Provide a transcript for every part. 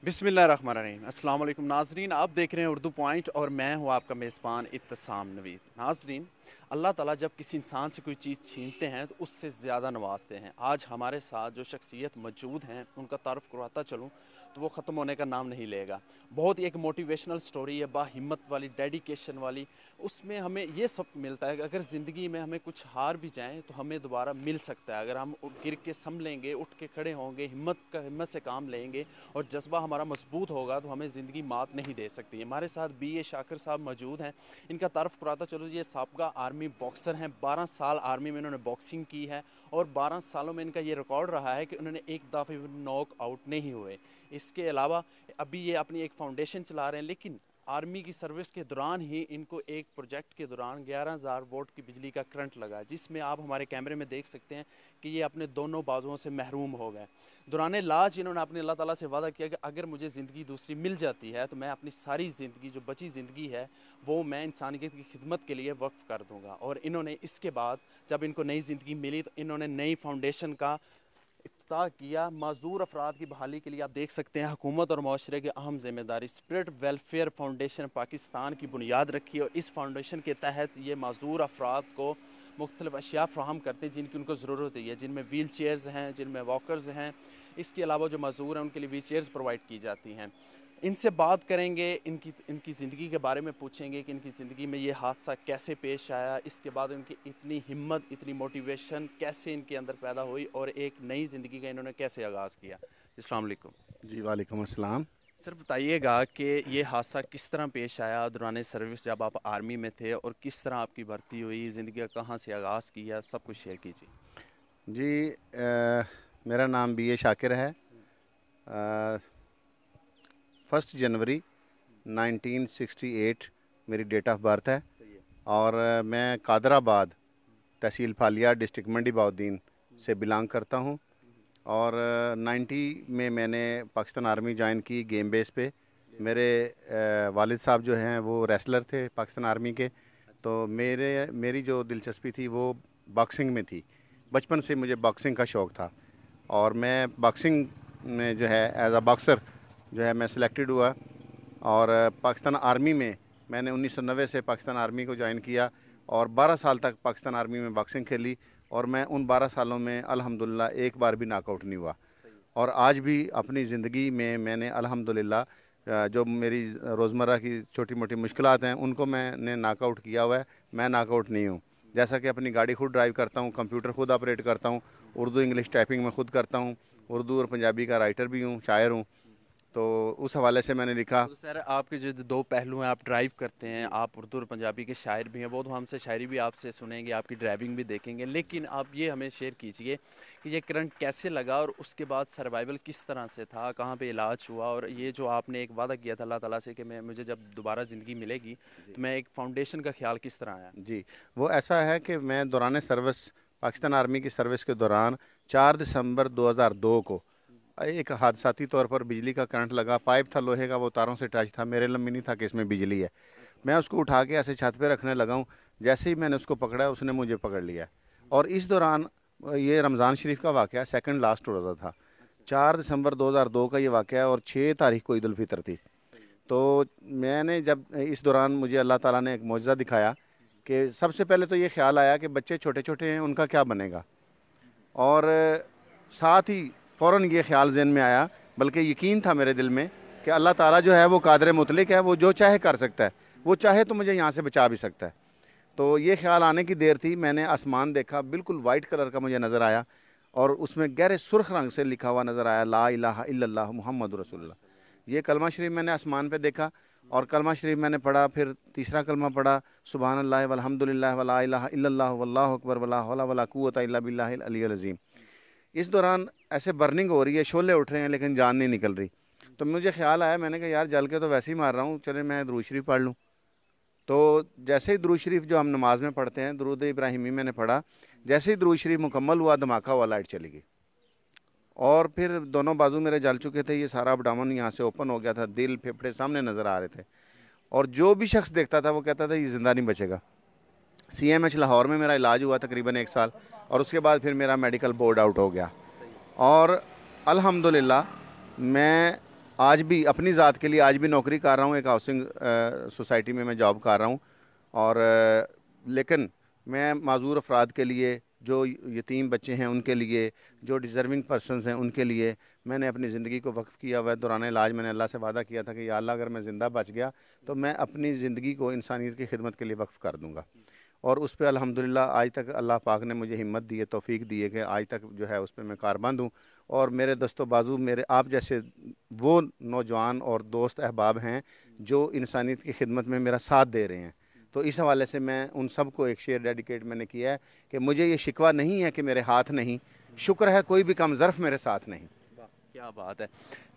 बिस्मिल्लाहिर्रहमानिर्रहीम। अस्सलाम वालेकुम नाजरीन, आप देख रहे हैं उर्दू पॉइंट और मैं हूं आपका मेज़बान इत्तसाम नवीद। नाजरीन, अल्लाह ताला जब किसी इंसान से कोई चीज़ छीनते हैं तो उससे ज़्यादा नवाजते हैं। आज हमारे साथ जो शख्सियत मौजूद हैं उनका तारुफ करवाता चलूँ तो वो ख़त्म होने का नाम नहीं लेगा। बहुत ही एक मोटिवेशनल स्टोरी है, बाहिम्मत वाली, डेडिकेशन वाली। उसमें हमें ये सब मिलता है कि अगर ज़िंदगी में हमें कुछ हार भी जाएँ तो हमें दोबारा मिल सकता है। अगर हम गिर के संभलेंगे, उठ के खड़े होंगे, हिम्मत से काम लेंगे और जज्बा हमारा मजबूत होगा तो हमें ज़िंदगी मात नहीं दे सकती। हमारे साथ बी ए शाकिर साहब मौजूद हैं। इनका तारुफ कराता चलो, ये साबका आर्मी बॉक्सर हैं। 12 साल आर्मी में इन्होंने बॉक्सिंग की है और 12 सालों में इनका ये रिकॉर्ड रहा है कि उन्होंने एक दफ़े भी नॉक आउट नहीं हुए। इसके अलावा अभी ये अपनी एक फाउंडेशन चला रहे हैं, लेकिन आर्मी की सर्विस के दौरान ही इनको एक प्रोजेक्ट के दौरान 11,000 वोल्ट की बिजली का करंट लगा, जिसमें आप हमारे कैमरे में देख सकते हैं कि ये अपने दोनों बाजुओं से महरूम हो गए। दौरान इलाज इन्होंने अपने अल्लाह ताला से वादा किया कि अगर मुझे ज़िंदगी दूसरी मिल जाती है तो मैं अपनी सारी ज़िंदगी, जो बची ज़िंदगी है, वो मैं इंसानियत की खिदमत के लिए वक्फ़ कर दूँगा। और इन्होंने इसके बाद जब इनको नई ज़िंदगी मिली तो इन्होंने नई फाउंडेशन का इफ्तिताह किया। माजूर अफराद की बहाली के लिए आप देख सकते हैं हुकूमत और माशरे की अहम जिम्मेदारी स्पिरिट वेलफेयर फाउंडेशन पाकिस्तान की बुनियाद रखी और इस फाउंडेशन के तहत ये माजूर अफराद को मुख्तलिफ अशिया फ्राहम करते हैं जिनकी उनको ज़रूरत है, जिनमें व्हील चेयर्स हैं, जिनमें वॉकर्स हैं। इसके अलावा जो मजदूर हैं उनके लिए व्हील चेयर्स प्रोवाइड की जाती हैं। इनसे बात करेंगे, इनकी ज़िंदगी के बारे में पूछेंगे कि इनकी ज़िंदगी में ये हादसा कैसे पेश आया, इसके बाद इनकी इतनी हिम्मत, इतनी मोटिवेशन कैसे इनके अंदर पैदा हुई और एक नई ज़िंदगी का इन्होंने कैसे आगाज़ किया। अस्सलाम वालेकुम। जी वालेकुम अस्सलाम। सर बताइएगा कि ये हादसा किस तरह पेश आया दौरान सर्विस, जब आप आर्मी में थे, और किस तरह आपकी भर्ती हुई, ज़िंदगी का कहाँ से आगाज़ किया, सब कुछ शेयर कीजिए। जी मेरा नाम बी ए शाकिर है। 1 जनवरी 1968 मेरी डेट ऑफ बर्थ है और मैं कादराबाद तहसील फालिया डिस्ट्रिक्ट मंडी बहाउद्दीन से बिलोंग करता हूँ। और 90 में मैंने पाकिस्तान आर्मी ज्वाइन की गेम बेस पे। मेरे वालिद साहब जो हैं वो रेसलर थे पाकिस्तान आर्मी के, तो मेरी जो दिलचस्पी थी वो बॉक्सिंग में थी। बचपन से मुझे बॉक्सिंग का शौक़ था और मैं बॉक्सिंग में जो है एज अ बॉक्सर जो है मैं सिलेक्टेड हुआ। और पाकिस्तान आर्मी में मैंने 1990 से पाकिस्तान आर्मी को ज्वाइन किया और 12 साल तक पाकिस्तान आर्मी में बॉक्सिंग खेली और मैं उन 12 सालों में अल्हम्दुलिल्लाह एक बार भी नॉकआउट नहीं हुआ। और आज भी अपनी ज़िंदगी में मैंने अल्हम्दुलिल्लाह जो मेरी रोज़मर्रा की छोटी मोटी मुश्किलात हैं उनको मैंने नॉकआउट किया हुआ है। मैं नॉकआउट नहीं हूँ। जैसा कि अपनी गाड़ी खुद ड्राइव करता हूँ, कंप्यूटर खुद ऑपरेट करता हूँ, उर्दू इंग्लिश टाइपिंग में खुद करता हूँ, उर्दू और पंजाबी का राइटर भी हूँ, शायर हूँ। तो उस हवाले से मैंने लिखा। तो सर आपके जो दो पहलू हैं, आप ड्राइव करते हैं, आप उर्दू और पंजाबी के शायर भी हैं, वो तो हमसे शायरी भी आपसे सुनेंगे, आपकी ड्राइविंग भी देखेंगे, लेकिन आप ये हमें शेयर कीजिए कि ये करंट कैसे लगा और उसके बाद सर्वाइवल किस तरह से था, कहाँ पे इलाज हुआ, और ये जो आपने एक वादा किया था अल्लाह ताला से कि मुझे जब दोबारा ज़िंदगी मिलेगी तो मैं एक फाउंडेशन का ख्याल किस तरह आया। जी, वो ऐसा है कि मैं दौरान सर्विस पाकिस्तान आर्मी की सर्विस के दौरान 4 दिसंबर 2002 को एक हादसाती तौर पर बिजली का करंट लगा। पाइप था लोहे का, वो तारों से टच था, मेरे इल्म में नहीं था कि इसमें बिजली है। मैं उसको उठा के ऐसे छत पे रखने लगा हूँ, जैसे ही मैंने उसको पकड़ा उसने मुझे पकड़ लिया। और इस दौरान ये रमज़ान शरीफ का वाक़या, सेकंड लास्ट रोज़ा था। 4 दिसंबर 2002 का ये वाक़या है और 6 तारीख को ईद उल फितर थी। तो मैंने जब इस दौरान मुझे अल्लाह ताला ने एक मौजज़ा दिखाया कि सबसे पहले तो ये ख्याल आया कि बच्चे छोटे छोटे हैं, उनका क्या बनेगा। और साथ ही फ़ौरन ये ख्याल ज़हन में आया, बल्कि यकीन था मेरे दिल में कि अल्लाह ताला जो है वो कादिर मुतलिक है, वो जो चाहे कर सकता है, वो चाहे तो मुझे यहाँ से बचा भी सकता है। तो ये ख्याल आने की देर थी, मैंने आसमान देखा, बिल्कुल वाइट कलर का मुझे नज़र आया और उसमें गहरे सुर्ख रंग से लिखा हुआ नज़र आया, ला इलाहा इल्लल्लाह मुहम्मद रसूलुल्लाह। ये कलमा शरीफ मैंने आसमान पे देखा और कलमा शरीफ मैंने पढ़ा, फिर तीसरा कलमा पढ़ा, सुबहान अल्लाह वल्हम्दुलिल्लाह वला इलाहा इल्लल्लाह वल्लाहु अकबर वला हौला वला कुव्वता इल्ला बिल्लाहिल अलिय्यिल अज़ीम। इस दौरान ऐसे बर्निंग हो रही है, शोले उठ रहे हैं लेकिन जान नहीं निकल रही। तो मुझे ख्याल आया, मैंने कहा यार जल के तो वैसे ही मार रहा हूँ, चले मैं दुरूद शरीफ पढ़ लूँ। तो जैसे ही दुरूद शरीफ जो हम नमाज में पढ़ते हैं, दुरूद इब्राहिमी मैंने पढ़ा, जैसे ही दुरूद शरीफ मुकम्मल हुआ धमाका हुआ, लाइट चली गई और फिर दोनों बाजू मेरे जल चुके थे। ये सारा abdomen यहाँ से ओपन हो गया था, दिल फेफड़े सामने नज़र आ रहे थे और जो भी शख्स देखता था वो कहता था ये ज़िंदा नहीं बचेगा। CMH लाहौर में मेरा इलाज हुआ तकरीबन 1 साल और उसके बाद फिर मेरा मेडिकल बोर्ड आउट हो गया और अल्हम्दुलिल्लाह मैं آج بھی اپنی ذات کے لیے آج بھی نوکری کر رہا ہوں، ایک ہاؤسنگ سوسائٹی میں جاب کر رہا ہوں، اور لیکن میں معذور افراد کے لیے، جو یتیم بچے ہیں ان کے لیے، جو ڈیزرونگ پرسنز ہیں ان کے لیے میں نے اپنی زندگی کو وقف کیا ہوا ہے۔ دوران علاج میں نے اللہ سے وعدہ کیا تھا کہ یا اللہ اگر میں زندہ بچ گیا تو میں اپنی زندگی کو انسانیت کی خدمت کے لیے وقف کر دوں گا، اور اس پہ الحمدللہ آج تک اللہ پاک نے مجھے ہمت دی ہے، توفیق دی ہے کہ آج تک جو ہے اس پہ میں کاربند ہوں، اور میرے دست و بازو میرے آپ جیسے وہ نوجوان اور دوست احباب ہیں جو انسانیت کی خدمت میں میرا ساتھ دے رہے ہیں۔ تو اس حوالے سے میں ان سب کو ایک شعر ڈیڈیکیٹ میں نے کیا ہے کہ مجھے یہ شکوہ نہیں ہے کہ میرے ہاتھ نہیں، شکر ہے کوئی بھی کم ظرف میرے ساتھ نہیں۔ کیا بات ہے۔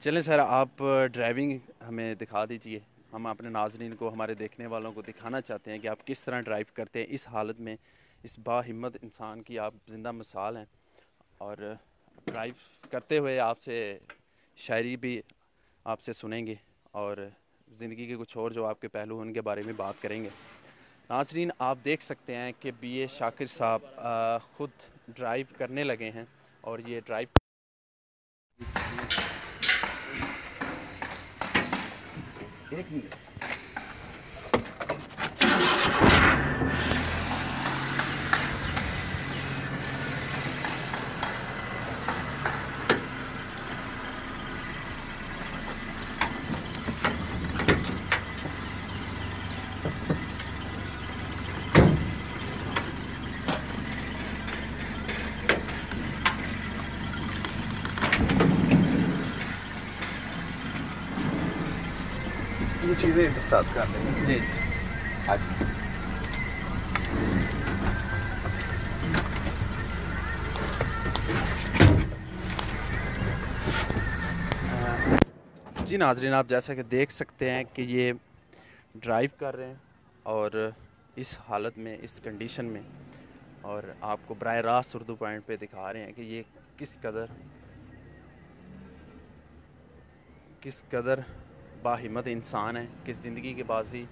چلیں سر، آپ ڈرائیونگ ہمیں دکھا دیجئے، ہم اپنے ناظرین کو، ہمارے دیکھنے والوں کو دکھانا چاہتے ہیں کہ آپ کس طرح ڈرائیو کرتے ہیں اس حالت میں، اس با ہمت انسان کی آپ زندہ مثال ہیں، اور ڈرائیو کرتے ہوئے آپ سے شاعری بھی آپ سے سنیں گے، اور زندگی کے کچھ اور جو آپ کے پہلو ان کے بارے میں بات کریں گے۔ ناظرین، آپ دیکھ سکتے ہیں کہ بی اے شاکر صاحب خود ڈرائیو کرنے لگے ہیں، اور یہ ڈرائیو ایک منٹ۔ یہ چیزیں ایک ساتھ کر لیں گے۔ جی آج جی ناظرین، آپ جیسا کہ دیکھ سکتے ہیں کہ یہ ڈرائیو کر رہے ہیں، اور اس حالت میں، اس کنڈیشن میں، اور آپ کو براہ راست اردو پوائنٹ پہ دکھا رہے ہیں کہ یہ کس قدر باہمت انسان ہے کہ زندگی کے بازی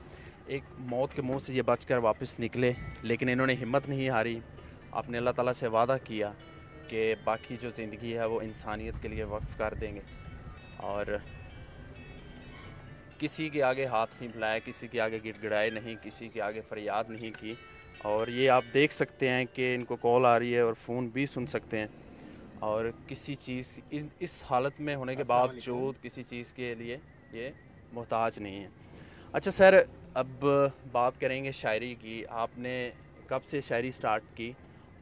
ایک موت کے منہ سے یہ بچ کر واپس نکلے، لیکن انہوں نے ہمت نہیں ہاری، آپ نے اللہ تعالیٰ سے وعدہ کیا کہ باقی جو زندگی ہے وہ انسانیت کے لیے وقف کر دیں گے، اور کسی کے آگے ہاتھ نہیں پھیلایا، کسی کے آگے گڑ گڑائے نہیں، کسی کے آگے فریاد نہیں کی، اور یہ آپ دیکھ سکتے ہیں کہ ان کو کال آ رہی ہے اور فون بھی سن سکتے ہیں، اور کسی چیز اس حالت میں ہونے کے باوجود کسی چیز کے لیے یہ محتاج نہیں ہے۔ اچھا سر، اب بات کریں گے شاعری کی۔ آپ نے کب سے شاعری سٹارٹ کی،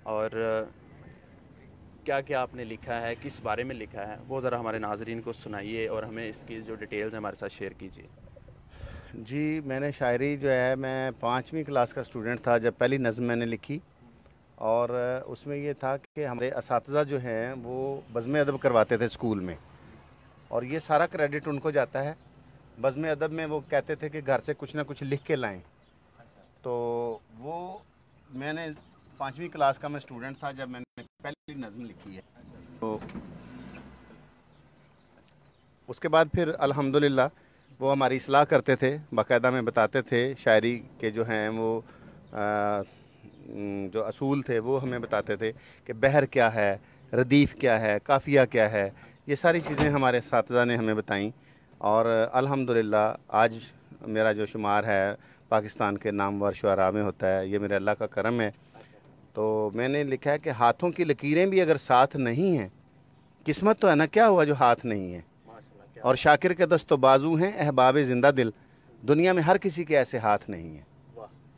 اور کیا کیا آپ نے لکھا ہے، کس بارے میں لکھا ہے، وہ ذرا ہمارے ناظرین کو سنائیے، اور ہمیں اس کی جو ڈیٹیلز ہیں ہمارے ساتھ شیئر کیجیے۔ جی، میں نے شاعری جو ہے، میں 5ویں کلاس کا اسٹوڈنٹ تھا جب پہلی نظم میں نے لکھی، اور اس میں یہ تھا کہ ہمارے اساتذہ جو ہیں وہ بزم ادب کرواتے تھے اسکول میں، اور یہ سارا کریڈٹ ان کو جاتا ہے۔ بزم ادب میں وہ کہتے تھے کہ گھر سے کچھ نہ کچھ لکھ کے لائیں، تو وہ میں نے 5ویں کلاس کا میں اسٹوڈنٹ تھا جب میں نے پہلی نظم لکھی ہے، تو اس کے بعد پھر الحمدللہ وہ ہماری اصلاح کرتے تھے، باقاعدہ میں بتاتے تھے شاعری کے جو ہیں وہ جو اصول تھے وہ ہمیں بتاتے تھے کہ بحر کیا ہے، ردیف کیا ہے، قافیہ کیا ہے، یہ ساری چیزیں ہمارے اساتذہ نے ہمیں بتائیں، اور الحمدللہ آج میرا جو شمار ہے پاکستان کے نامور شعراء میں ہوتا ہے، یہ میرے اللہ کا کرم ہے۔ تو میں نے لکھا ہے کہ ہاتھوں کی لکیریں بھی اگر ساتھ نہیں ہیں، قسمت تو ہے نا کیا ہوا جو ہاتھ نہیں ہے، اور شاکر کے دست و بازو ہیں احباب زندہ دل، دنیا میں ہر کسی کے ایسے ہاتھ نہیں ہیں۔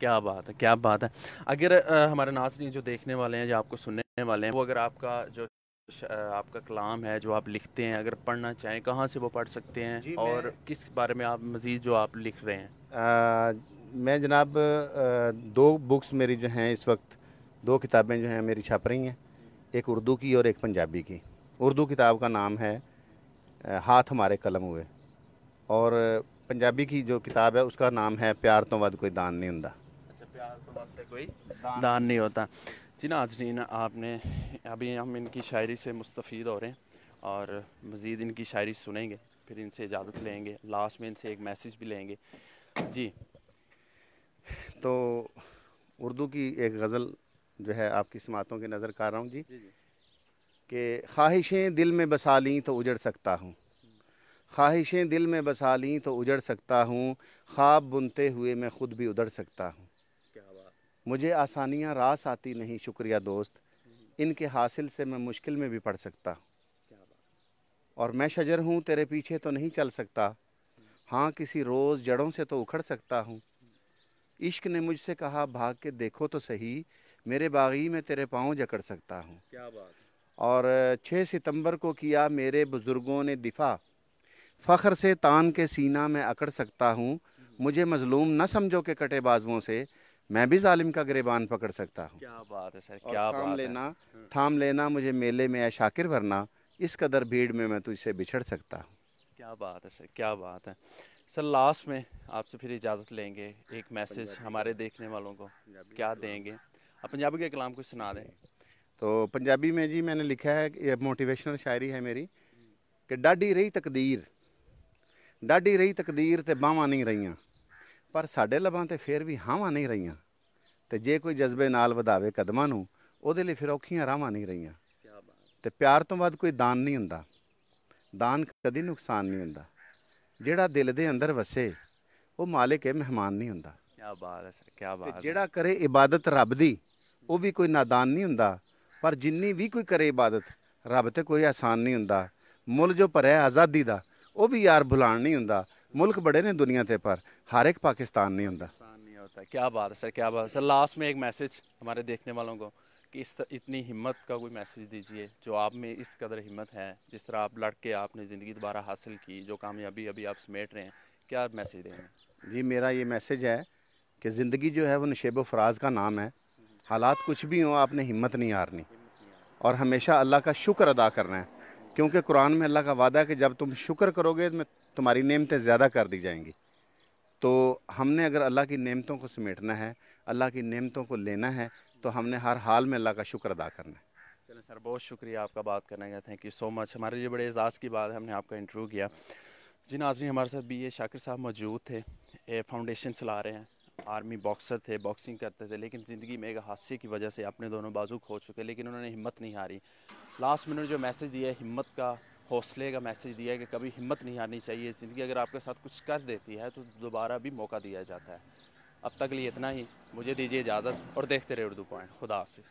کیا بات ہے، کیا بات ہے۔ اگر ہمارے ناظرین جو دیکھنے والے ہیں، جو آپ کو سننے والے ہیں، وہ اگر آپ کا جو آپ کا کلام ہے جو آپ لکھتے ہیں اگر پڑھنا چاہیں، کہاں سے وہ پڑھ سکتے ہیں، اور کس بارے میں آپ مزید جو آپ لکھ رہے ہیں؟ میں جناب 2 بکس میری جو ہیں اس وقت، 2 کتابیں جو ہیں میری چھپ رہی ہیں، ایک اردو کی اور ایک پنجابی کی۔ اردو کتاب کا نام ہے ہاتھ ہمارے قلم ہوئے، اور پنجابی کی جو کتاب ہے اس کا نام ہے پیار تو ود کوئی دان نہیں ہوندا۔ اچھا، پیار تو وقت کوئی دان نہیں ہوتا۔ جی ناظرین، آپ نے ابھی ہم ان کی شاعری سے مستفید ہو رہے ہیں، اور مزید ان کی شاعری سنیں گے، پھر ان سے اجازت لیں گے، لاسٹ میں ان سے ایک میسیج بھی لیں گے۔ جی، تو اردو کی ایک غزل جو ہے آپ کی سماعتوں کی نظر کر رہا ہوں جی، کہ خواہشیں دل میں بسا لیں تو اجڑ سکتا ہوں، ख्वाहिशें दिल में बसा लीं तो उजड़ सकता हूँ, ख्वाब बुनते हुए मैं खुद भी उधड़ सकता हूँ। क्या बात। मुझे आसानियाँ रास आती नहीं शुक्रिया दोस्त, इनके हासिल से मैं मुश्किल में भी पड़ सकता हूँ। क्या बात। और मैं शजर हूँ तेरे पीछे तो नहीं चल सकता, हाँ किसी रोज़ जड़ों से तो उखड़ सकता हूँ। इश्क ने मुझसे कहा भाग के देखो तो सही, मेरे बागी में तेरे पाँव जकड़ सकता हूँ। क्या बात। और 6 सितंबर को किया मेरे बुज़ुर्गों ने दिफा, फ़ख्र से तान के सीना में अकड़ सकता हूँ। मुझे मज़लूम न समझो के कटे बाजुओं से, मैं भी जालिम का गिरेबान पकड़ सकता हूँ। क्या बात है सर, और क्या बात है। थाम लेना मुझे मेले में, ऐ शाकिर वरना इस कदर भीड़ में मैं तुझसे बिछड़ सकता हूँ। क्या बात है सर, क्या बात है। सर लास्ट में आपसे फिर इजाज़त लेंगे, एक मैसेज हमारे देखने वालों को क्या देंगे? आप पंजाबी के कलाम कुछ सुना दें। तो पंजाबी में जी मैंने लिखा है, ये मोटिवेशनल शायरी है मेरी, कि डाढी रही तकदीर ते बावां नहीं रहीਆਂ, ਪਰ ਸਾਡੇ ਲਬਾਂ ਤੇ ਫੇਰ ਵੀ ਹਾਵਾਂ ਨਹੀਂ ਰਹੀਆਂ, ਤੇ ਜੇ ਕੋਈ ਜਜ਼ਬੇ ਨਾਲ ਵਧਾਵੇ ਕਦਮਾਂ ਨੂੰ, ਉਹਦੇ ਲਈ ਫਿਰ ਔਖੀਆਂ ਰਾਵਾਂ ਨਹੀਂ ਰਹੀਆਂ। क्या बात। ਤੇ ਪਿਆਰ ਤੋਂ ਬਾਅਦ ਕੋਈ ਦਾਨ ਨਹੀਂ ਹੁੰਦਾ, ਦਾਨ ਕਦੀ ਨੁਕਸਾਨ ਨਹੀਂ ਹੁੰਦਾ। ਜਿਹੜਾ ਦਿਲ ਦੇ ਅੰਦਰ ਵਸੇ ਉਹ ਮਾਲਿਕ ਹੈ, ਮਹਿਮਾਨ ਨਹੀਂ ਹੁੰਦਾ। क्या बात है सर, क्या ਤੇ बात है। ਜਿਹੜਾ ਕਰੇ ਇਬਾਦਤ ਰੱਬ ਦੀ, ਉਹ ਵੀ ਕੋਈ ਨਾਦਾਨ ਨਹੀਂ ਹੁੰਦਾ। ਪਰ ਜਿੰਨੀ ਵੀ ਕੋਈ ਕਰੇ ਇਬਾਦਤ, ਰੱਬ ਤੇ ਕੋਈ ਆਸਾਨ ਨਹੀਂ ਹੁੰਦਾ। ਮੁੱਲ ਜੋ ਭਰਿਆ ਆਜ਼ਾਦੀ ਦਾ, ਉਹ ਵੀ ਯਾਰ ਭੁਲਾਣ ਨਹੀਂ ਹੁੰਦਾ। ਮੁਲਕ ਬੜੇ ਨੇ ਦੁਨੀਆ ਤੇ, ਪਰ ਹਰ ਇੱਕ ਪਾਕਿਸਤਾਨ नहीं ਹੁੰਦਾ। नुकसान नहीं होता है। क्या बात है सर, क्या बात है सर। लास्ट में एक मैसेज हमारे देखने वालों को कि इतनी हिम्मत का कोई मैसेज दीजिए, जो आप में इस कदर हिम्मत है, जिस तरह आप लड़के आपने ज़िंदगी दोबारा हासिल की, जो कामयाबी अभी आप समेट रहे हैं, क्या मैसेज देंगे? जी मेरा ये मैसेज है कि ज़िंदगी जो है वो नशेब फराज का नाम है। हालात कुछ भी हों, आपने हिम्मत नहीं हारनी और हमेशा अल्लाह का शुक्र अदा करना है, क्योंकि कुरान में अल्लाह का वादा है कि जब तुम शुक्र करोगे तो तुम्हारी नेमतें ज़्यादा कर दी जाएंगी। तो हमने अगर अल्लाह की नेमतों को समेटना है, अल्लाह की नेमतों को लेना है, तो हमने हर हाल में अल्लाह का शुक्र अदा करना है। चलें सर, बहुत शुक्रिया आपका बात करने का, थैंक यू सो मच। हमारे लिए बड़े एजाज़ की बात है, हमने आपका इंटरव्यू किया। जी नाज़रीन, हमारे साथ बी ए शाकिर साहब मौजूद थे, ये फाउंडेशन चला रहे हैं, आर्मी बॉक्सर थे, बॉक्सिंग करते थे, लेकिन ज़िंदगी में एक हादसे की वजह से अपने दोनों बाजू खो चुके, लेकिन उन्होंने हिम्मत नहीं हारी। लास्ट में उन्होंने जो मैसेज दिया है, हिम्मत का, हौसले का मैसेज दिया है कि कभी हिम्मत नहीं हारनी चाहिए। ज़िंदगी अगर आपके साथ कुछ कर देती है तो दोबारा भी मौका दिया जाता है। अब तक लिए इतना ही, मुझे दीजिए इजाज़त और देखते रहे उर्दू पॉइंट। खुदा हाफिज़।